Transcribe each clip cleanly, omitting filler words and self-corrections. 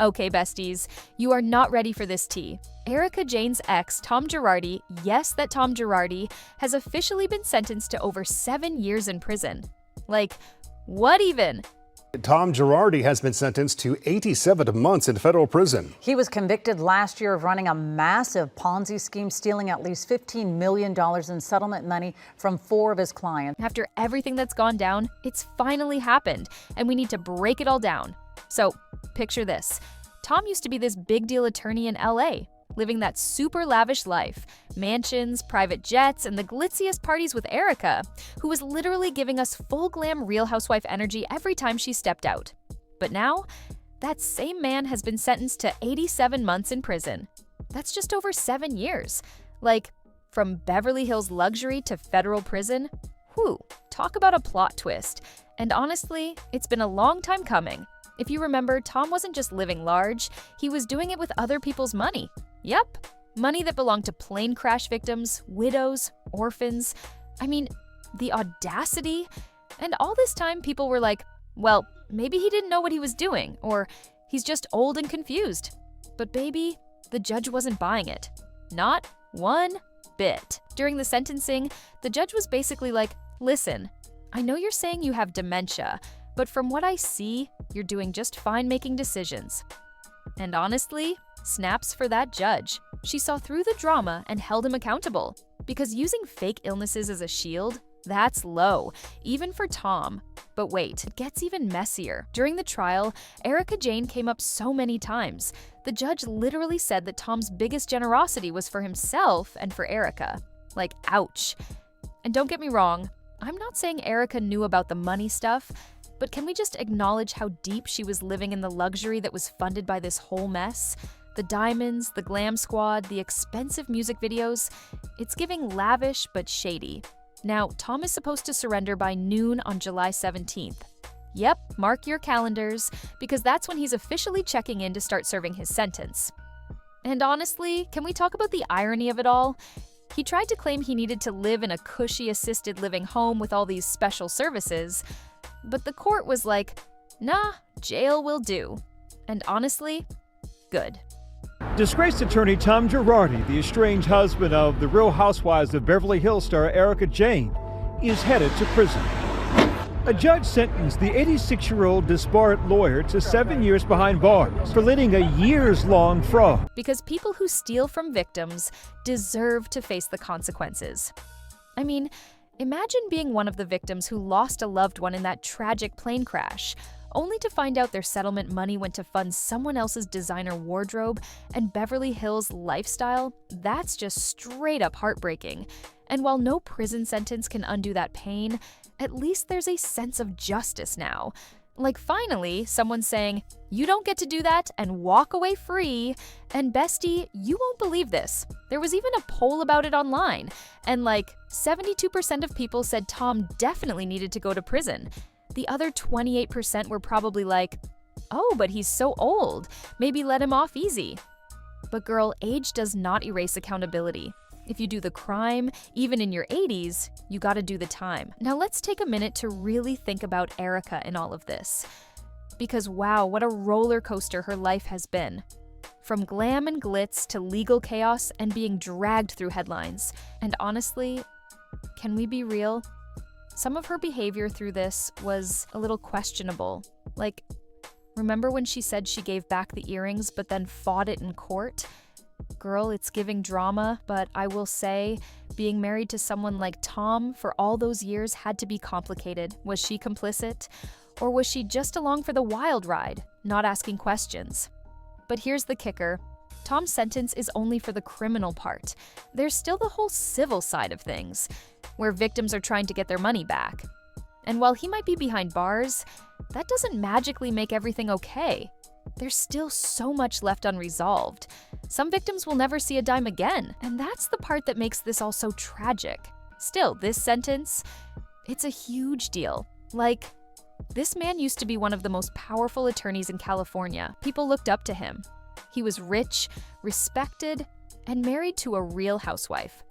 Okay, besties, you are not ready for this tea. Erika Jayne's ex, Tom Girardi, yes, that Tom Girardi, has officially been sentenced to over 7 years in prison. Like, what even? Tom Girardi has been sentenced to 87 months in federal prison. He was convicted last year of running a massive Ponzi scheme, stealing at least $15 million in settlement money from 4 of his clients. After everything that's gone down, it's finally happened, and we need to break it all down. So, picture this. Tom used to be this big deal attorney in LA, living that super lavish life, mansions, private jets, and the glitziest parties with Erika, who was literally giving us full glam Real Housewife energy every time she stepped out. But now, that same man has been sentenced to 87 months in prison. That's just over 7 years. Like, from Beverly Hills luxury to federal prison? Whew, talk about a plot twist. And honestly, it's been a long time coming. If you remember, Tom wasn't just living large, he was doing it with other people's money. Yep, money that belonged to plane crash victims, widows, orphans. I mean, the audacity. And all this time, people were like, well, maybe he didn't know what he was doing, or he's just old and confused. But baby, the judge wasn't buying it. Not one bit. During the sentencing, the judge was basically like, listen, I know you're saying you have dementia, but from what I see, you're doing just fine making decisions. And honestly, snaps for that judge. She saw through the drama and held him accountable. Because using fake illnesses as a shield, that's low, even for Tom. But wait, it gets even messier. During the trial, Erika Jayne came up so many times. The judge literally said that Tom's biggest generosity was for himself and for Erika. Like, ouch. And don't get me wrong, I'm not saying Erika knew about the money stuff, but can we just acknowledge how deep she was living in the luxury that was funded by this whole mess? The diamonds, the glam squad, the expensive music videos. It's giving lavish but shady. Now, Tom is supposed to surrender by noon on July 17th. Yep, mark your calendars, because that's when he's officially checking in to start serving his sentence. And honestly, can we talk about the irony of it all? He tried to claim he needed to live in a cushy assisted living home with all these special services, but the court was like, nah, jail will do. And honestly, good. Disgraced attorney Tom Girardi, the estranged husband of the Real Housewives of Beverly Hills star Erika Jayne, is headed to prison. A judge sentenced the 86-year-old disbarred lawyer to 7 years behind bars for leading a years-long fraud. Because people who steal from victims deserve to face the consequences. I mean, imagine being one of the victims who lost a loved one in that tragic plane crash, only to find out their settlement money went to fund someone else's designer wardrobe and Beverly Hills lifestyle. That's just straight up heartbreaking. And while no prison sentence can undo that pain, at least there's a sense of justice now. Like finally, someone saying, you don't get to do that and walk away free. And bestie, you won't believe this. There was even a poll about it online. And like 72% of people said Tom definitely needed to go to prison. The other 28% were probably like, oh, but he's so old. Maybe let him off easy. But girl, age does not erase accountability. If you do the crime, even in your 80s, you gotta do the time. Now let's take a minute to really think about Erika in all of this. Because wow, what a roller coaster her life has been. From glam and glitz to legal chaos and being dragged through headlines. And honestly, can we be real? Some of her behavior through this was a little questionable. Like, remember when she said she gave back the earrings but then fought it in court? Girl, it's giving drama, but I will say, being married to someone like Tom for all those years had to be complicated. Was she complicit? Or was she just along for the wild ride, not asking questions? But here's the kicker. Tom's sentence is only for the criminal part. There's still the whole civil side of things, where victims are trying to get their money back. And while he might be behind bars, that doesn't magically make everything okay. There's still so much left unresolved. Some victims will never see a dime again, and that's the part that makes this all so tragic. Still, this sentence, it's a huge deal. Like, this man used to be one of the most powerful attorneys in California. People looked up to him. He was rich, respected, and married to a real housewife.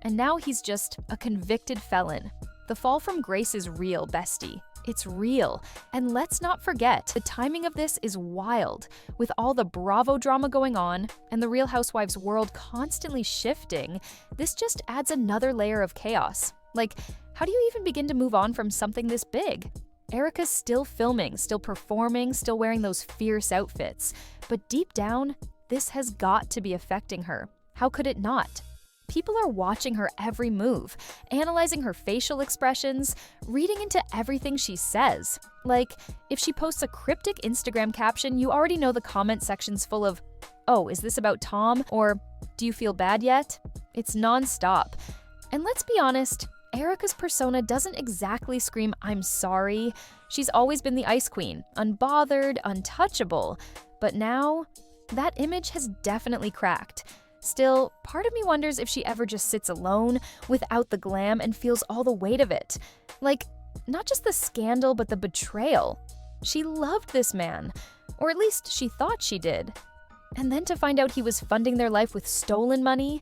And now he's just a convicted felon. The fall from grace is real, bestie. It's real. And let's not forget, the timing of this is wild. With all the Bravo drama going on and the Real Housewives world constantly shifting, this just adds another layer of chaos. Like, how do you even begin to move on from something this big? Erika's still filming, still performing, still wearing those fierce outfits. But deep down, this has got to be affecting her. How could it not? People are watching her every move, analyzing her facial expressions, reading into everything she says. Like, if she posts a cryptic Instagram caption, you already know the comment section's full of, "Oh, is this about Tom?" or "Do you feel bad yet?" It's nonstop. And let's be honest, Erika's persona doesn't exactly scream, "I'm sorry." She's always been the ice queen, unbothered, untouchable. But now, that image has definitely cracked. Still, part of me wonders if she ever just sits alone, without the glam, and feels all the weight of it. Like, not just the scandal, but the betrayal. She loved this man, or at least she thought she did. And then to find out he was funding their life with stolen money,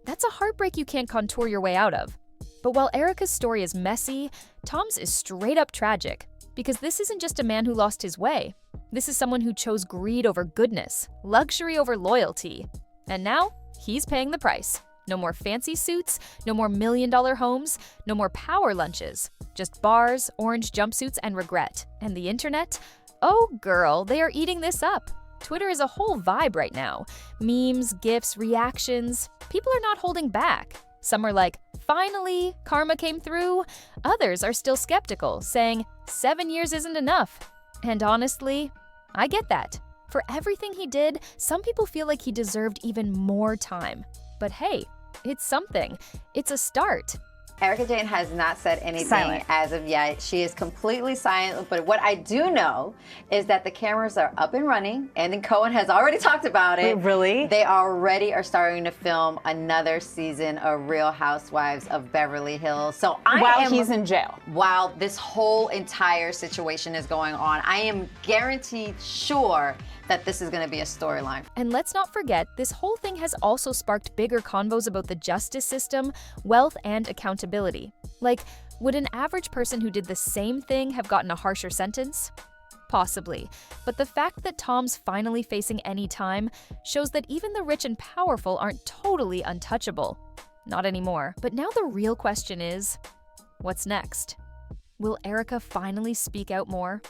that's a heartbreak you can't contour your way out of. But while Erika's story is messy, Tom's is straight up tragic. Because this isn't just a man who lost his way. This is someone who chose greed over goodness, luxury over loyalty. And now, he's paying the price. No more fancy suits, no more million-dollar homes, no more power lunches. Just bars, orange jumpsuits, and regret. And the internet? Oh girl, they are eating this up. Twitter is a whole vibe right now. Memes, GIFs, reactions. People are not holding back. Some are like, "Finally, karma came through." Others are still skeptical, saying, 7 years isn't enough. And honestly, I get that. For everything he did, some people feel like he deserved even more time. But hey, it's something. It's a start. Erika Jayne has not said anything Silent. as of yet. She is completely silent. But what I do know is that the cameras are up and running. And then Cohen has already talked about it. Wait, really? They already are starting to film another season of Real Housewives of Beverly Hills. So While he's in jail. While this whole entire situation is going on, I am guaranteed sure that this is going to be a storyline. And let's not forget, this whole thing has also sparked bigger convos about the justice system, wealth, and accountability. Like, would an average person who did the same thing have gotten a harsher sentence? Possibly. But the fact that Tom's finally facing any time shows that even the rich and powerful aren't totally untouchable. Not anymore. But now the real question is, what's next? Will Erika finally speak out more?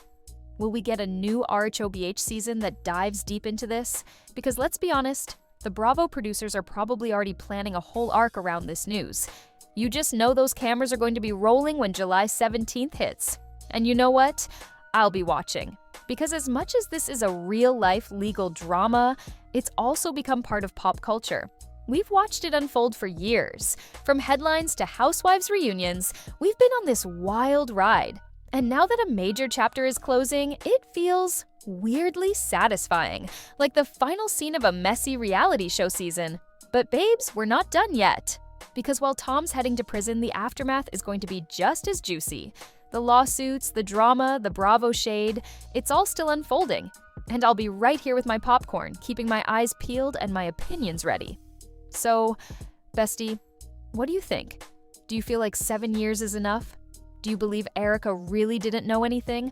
Will we get a new RHOBH season that dives deep into this? Because let's be honest, the Bravo producers are probably already planning a whole arc around this news. You just know those cameras are going to be rolling when July 17th hits. And you know what? I'll be watching. Because as much as this is a real-life legal drama, it's also become part of pop culture. We've watched it unfold for years. From headlines to Housewives reunions, we've been on this wild ride. And now that a major chapter is closing, it feels weirdly satisfying, like the final scene of a messy reality show season. But babes, we're not done yet. Because while Tom's heading to prison, the aftermath is going to be just as juicy. The lawsuits, the drama, the Bravo shade, it's all still unfolding. And I'll be right here with my popcorn, keeping my eyes peeled and my opinions ready. So, bestie, what do you think? Do you feel like 7 years is enough? Do you believe Erika really didn't know anything?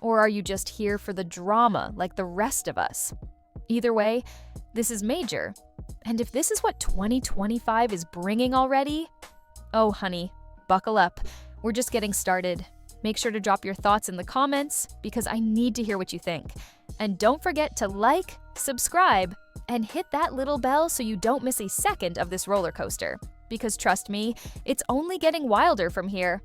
Or are you just here for the drama like the rest of us? Either way, this is major. And if this is what 2025 is bringing already, oh honey, buckle up. We're just getting started. Make sure to drop your thoughts in the comments because I need to hear what you think. And don't forget to like, subscribe, and hit that little bell so you don't miss a second of this roller coaster. Because trust me, it's only getting wilder from here.